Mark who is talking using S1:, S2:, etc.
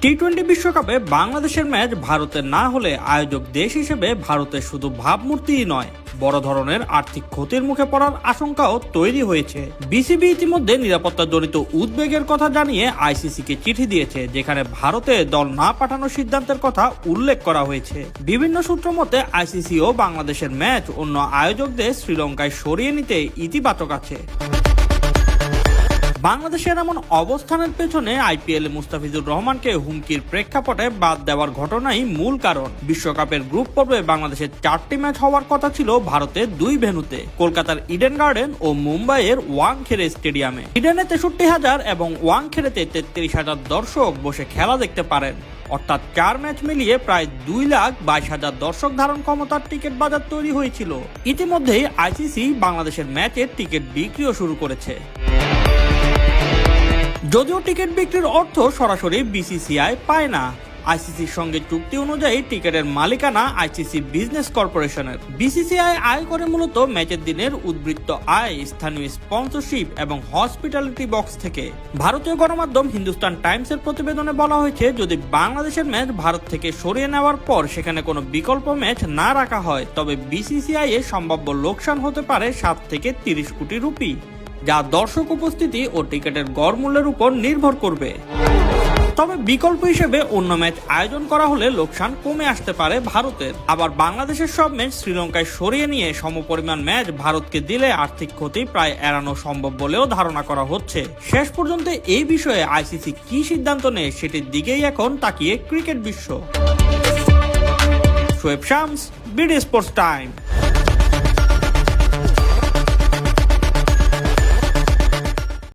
S1: টি-20 বিশ্বকাপে বাংলাদেশের ম্যাচ ভারতে না হলে আয়োজক দেশ হিসেবে ভারতের শুধু ভাবমূর্তিই নয়, বড় ধরনের আর্থিক ক্ষতির মুখে পড়ার আশঙ্কাও তৈরি হয়েছে। বিসিবি ইতিমধ্যে নিরাপত্তাজনিত উদ্বেগের কথা জানিয়ে আইসিসিকে চিঠি দিয়েছে, যেখানে ভারতে দল না পাঠানোর সিদ্ধান্তের কথা উল্লেখ করা হয়েছে। বিভিন্ন সূত্র মতে আইসিসিও বাংলাদেশের ম্যাচ অন্য আয়োজকদের শ্রীলঙ্কায় সরিয়ে নিতে ইতিবাচক আছে। বাংলাদেশের এমন অবস্থানের পেছনে আইপিএলে মুস্তাফিজুর রহমানকে হুমকির প্রেক্ষাপটে বাদ দেওয়ার ঘটনাই মূল কারণ। বিশ্বকাপের গ্রুপ পর্বে বাংলাদেশের 4টি ম্যাচ হওয়ার কথা ছিল ভারতের 2 ভেন্যুতে, কলকাতার ইডেন গার্ডেন ও মুম্বাইয়ের ওয়াংখেড়ে স্টেডিয়ামে। ইডেনে 63,000 এবং ওয়াংখেড়েতে 33,000 দর্শক বসে খেলা দেখতে পারেন। অর্থাৎ 4 ম্যাচ মিলিয়ে প্রায় 2,22,000 দর্শক ধারণ ক্ষমতার টিকিট বাজার তৈরি হয়েছিল। ইতিমধ্যেই আইসিসি বাংলাদেশের ম্যাচের টিকিট বিক্রিও শুরু করেছে। যদিও টিকিট বিক্রির অর্থ সরাসরি বিসিসিআই পায় না, আইসিসির সঙ্গে চুক্তি অনুযায়ী টিকিটের মালিকানা আইসিসি বিজনেস কর্পোরেশনের। বিসিসিআই আয় করে মূলত ম্যাচের দিনের উদ্বৃত্ত আয়, স্থানীয় স্পন্সরশিপ এবং হসপিটালিটি বক্স থেকে। ভারতীয় গণমাধ্যম হিন্দুস্তান টাইমসের প্রতিবেদনে বলা হয়েছে, যদি বাংলাদেশের ম্যাচ ভারত থেকে সরিয়ে নেওয়ার পর সেখানে কোনো বিকল্প ম্যাচ না রাখা হয়, তবে বিসিসিআই এর সম্ভাব্য লোকসান হতে পারে 7 থেকে 30 কোটি রুপি, যা দর্শক উপস্থিতি ও টিকিটের গড় মূল্যের উপর নির্ভর করবে। তবে বিকল্প হিসেবে অন্য ম্যাচ আয়োজন করা হলে লোকসান কমে আসতে পারে ভারতের। আবার বাংলাদেশের সব ম্যাচ শ্রীলঙ্কায় সরিয়ে নিয়ে সমপরিমাণ ম্যাচ ভারতকে দিলে আর্থিক ক্ষতি প্রায় এড়ানো সম্ভব বলেও ধারণা করা হচ্ছে। শেষ পর্যন্ত এই বিষয়ে আইসিসি কি সিদ্ধান্ত নেয় সেটির দিকেই এখন তাকিয়ে ক্রিকেট বিশ্ব। Shoaib Shams, BD sports time.